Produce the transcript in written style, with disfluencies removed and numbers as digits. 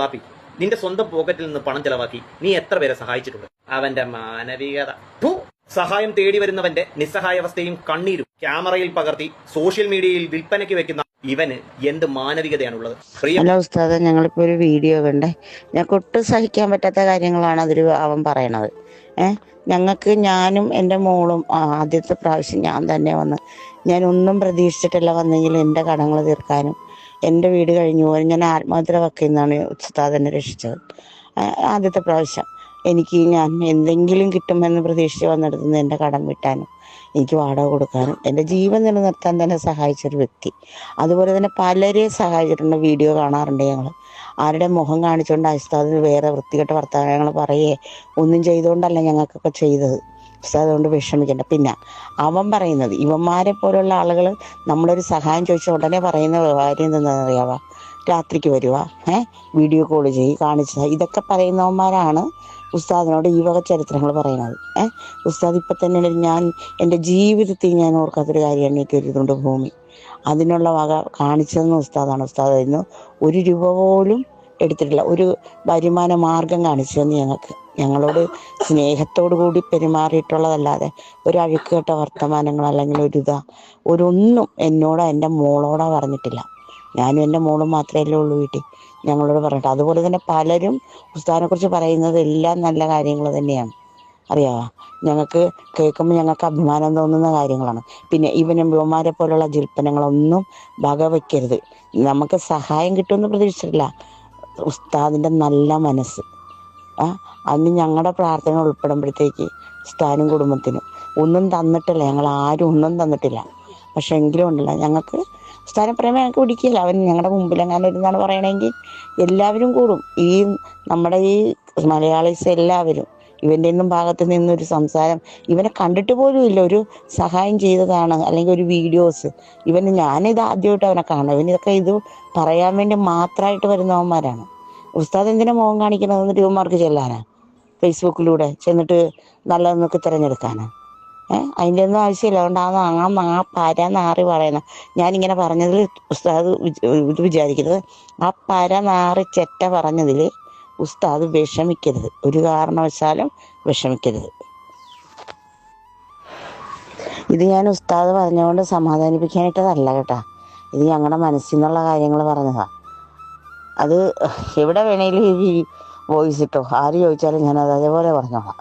റാപ്പി, നിന്റെ സ്വന്തം പോക്കറ്റിൽ നിന്ന് പണം ചെലവാക്കി നീ എത്ര പേരെ സഹായിച്ചിട്ടുണ്ട്? അവന്റെ മാനവികത. സഹായം തേടി വരുന്നവന്റെ നിസ്സഹായാവസ്ഥയും കണ്ണീരും ക്യാമറയിൽ പകർത്തി സോഷ്യൽ മീഡിയയിൽ വിൽപ്പനയ്ക്ക് വെക്കുന്ന ഇവന് എന്ത് മാനവികതയാണുള്ളത്? ഹലോ ഉസ്താദ്, ഞങ്ങളിപ്പോ ഒരു വീഡിയോ കണ്ടേ. ഞങ്ങൾക്ക് ഒട്ടും സഹിക്കാൻ പറ്റാത്ത കാര്യങ്ങളാണ് അവൻ പറയണത്. ഞങ്ങൾക്ക്, ഞാനും എൻ്റെ മോളും ആദ്യത്തെ പ്രാവശ്യം ഞാൻ തന്നെ വന്ന്, ഞാൻ ഒന്നും പ്രതീക്ഷിച്ചിട്ടല്ല വന്നെങ്കിൽ എൻ്റെ കടങ്ങൾ തീർക്കാനും എൻ്റെ വീട് കഴിഞ്ഞു പോകാൻ ഞാൻ ആത്മഹത്യ വയ്ക്കുന്നതാണ് ഉസ്താദ് എന്നെ രക്ഷിച്ചത്. ആദ്യത്തെ പ്രാവശ്യം ഞാൻ എന്തെങ്കിലും കിട്ടുമെന്ന് പ്രതീക്ഷിച്ച് വന്നെടുത്തുനിന്ന് എൻ്റെ കടം വിട്ടാനും എനിക്ക് വാടക കൊടുക്കാനും എൻ്റെ ജീവൻ നിലനിർത്താൻ തന്നെ സഹായിച്ചൊരു വ്യക്തി. അതുപോലെ തന്നെ പലരെ സഹായിച്ചിട്ടുണ്ട്. വീഡിയോ കാണാറുണ്ട് ഞങ്ങൾ. ആരുടെ മുഖം കാണിച്ചുകൊണ്ട് ഉസ്താദിന് വേറെ വൃത്തികെട്ട വർത്തമാനങ്ങൾ പറയേ ഒന്നും ചെയ്തുകൊണ്ടല്ല ഞങ്ങൾക്കൊക്കെ ചെയ്തത്. ഉസ്താദ് കൊണ്ട് വിഷമിക്കണ്ട. പിന്നെ അവൻ പറയുന്നത്, ഇവന്മാരെ പോലുള്ള ആളുകൾ നമ്മളൊരു സഹായം ചോദിച്ച ഉടനെ പറയുന്ന കാര്യം എന്താണെന്നറിയാവാ? രാത്രിക്ക് വരുവാ, വീഡിയോ കോൾ കാണിച്ചതാ. ഇതൊക്കെ പറയുന്നവന്മാരാണ് ഉസ്താദിനോട് ഈ വക ചരിത്രങ്ങൾ പറയുന്നത്. ഉസ്താദ് ഇപ്പം തന്നെ ഞാൻ എൻ്റെ ജീവിതത്തിൽ ഞാൻ ഓർക്കാത്തൊരു കാര്യമാണ് ഈ കരുതുകൊണ്ട് ഭൂമി. അതിനുള്ള വക കാണിച്ചതെന്ന് ഉസ്താദാണ്. ഉസ്താദ് ഇന്ന് 1 രൂപ പോലും എടുത്തിട്ടില്ല. ഒരു വരുമാന മാർഗം കാണിച്ചു തന്നു ഞങ്ങളോട് സ്നേഹത്തോടു കൂടി പെരുമാറിയിട്ടുള്ളതല്ലാതെ ഒരു അഴുക്കേട്ട വർത്തമാനങ്ങൾ അല്ലെങ്കിൽ ഒരൊന്നും എന്നോടോ എൻ്റെ മോളോടോ പറഞ്ഞിട്ടില്ല. ഞാനും എൻ്റെ മോളും മാത്രമല്ലേ ഉള്ളൂ വീട്ടിൽ. ഞങ്ങളോട് പറഞ്ഞിട്ട് അതുപോലെ തന്നെ പലരും ഉസ്താദിനെ കുറിച്ച് പറയുന്നത് എല്ലാം നല്ല കാര്യങ്ങൾ തന്നെയാണ്. അറിയാമോ? ഞങ്ങൾക്ക് കേൾക്കുമ്പോൾ ഞങ്ങൾക്ക് അഭിമാനം തോന്നുന്ന കാര്യങ്ങളാണ്. പിന്നെ ഇവന്മാരെ പോലുള്ള ജൽപ്പനങ്ങളൊന്നും വകവയ്ക്കരുത്. നമുക്ക് സഹായം കിട്ടുമെന്ന് പ്രതീക്ഷിച്ചിട്ടില്ല. ഉസ്താദിൻ്റെ നല്ല മനസ്സ് അന്ന് ഞങ്ങളുടെ പ്രാർത്ഥന ഉൾപ്പെടുമ്പോഴത്തേക്ക് ഉസ്താദിനും കുടുംബത്തിനും ഒന്നും തന്നിട്ടില്ല. ഞങ്ങൾ ആരും ഒന്നും തന്നിട്ടില്ല. പക്ഷെ എങ്കിലും ഉണ്ടല്ല, ഞങ്ങൾക്ക് ഉസ്താദിനെ പറയുമ്പോൾ ഞങ്ങൾക്ക് പിടിക്കില്ല. അവൻ ഞങ്ങളുടെ മുമ്പിലെങ്ങാനും ഇരുന്നാണ് പറയണമെങ്കിൽ എല്ലാവരും കൂടും. നമ്മുടെ ഈ മലയാളീസ് എല്ലാവരും ഇവൻ്റെ ഒന്നും ഭാഗത്ത് നിന്നൊരു സംസാരം ഇവനെ കണ്ടിട്ട് പോലും ഇല്ല. ഒരു സഹായം ചെയ്തതാണ് അല്ലെങ്കിൽ ഒരു വീഡിയോസ് ഞാനിത് ആദ്യമായിട്ട് അവനെ കാണും. ഇവനിതൊക്കെ ഇത് പറയാൻ വേണ്ടി മാത്രമായിട്ട് വരുന്നവന്മാരാണ്. ഉസ്താദ് എന്തിനാ മുഖം കാണിക്കണമെന്ന് ഇവന്മാർക്ക് ചെല്ലാനാ? ഫേസ്ബുക്കിലൂടെ ചെന്നിട്ട് നല്ലതെന്നൊക്കെ തിരഞ്ഞെടുക്കാനാ? അതിൻ്റെ ഒന്നും ആവശ്യമില്ല. അതുകൊണ്ട് ആ പരനാറി പറയുന്ന, ഞാനിങ്ങനെ പറഞ്ഞതിൽ ഉസ്താദ് ഇത് വിചാരിക്കരുത്. ആ പരനാറി ചെറ്റ പറഞ്ഞതിൽ ഉസ്താദ് വിഷമിക്കരുത്. ഒരു കാരണവശാലും വിഷമിക്കരുത്. ഇത് ഞാൻ ഉസ്താദ് പറഞ്ഞുകൊണ്ട് സമാധാനിപ്പിക്കാനായിട്ടതല്ല കേട്ടാ. ഇത് ഞങ്ങളുടെ മനസ്സിൽ നിന്നുള്ള കാര്യങ്ങൾ പറഞ്ഞതാ. അത് എവിടെ വേണേലും ഈ വോയിസ് ഇട്ടോ, ആര് ചോദിച്ചാലും ഞാനത് അതേപോലെ പറഞ്ഞോളാം.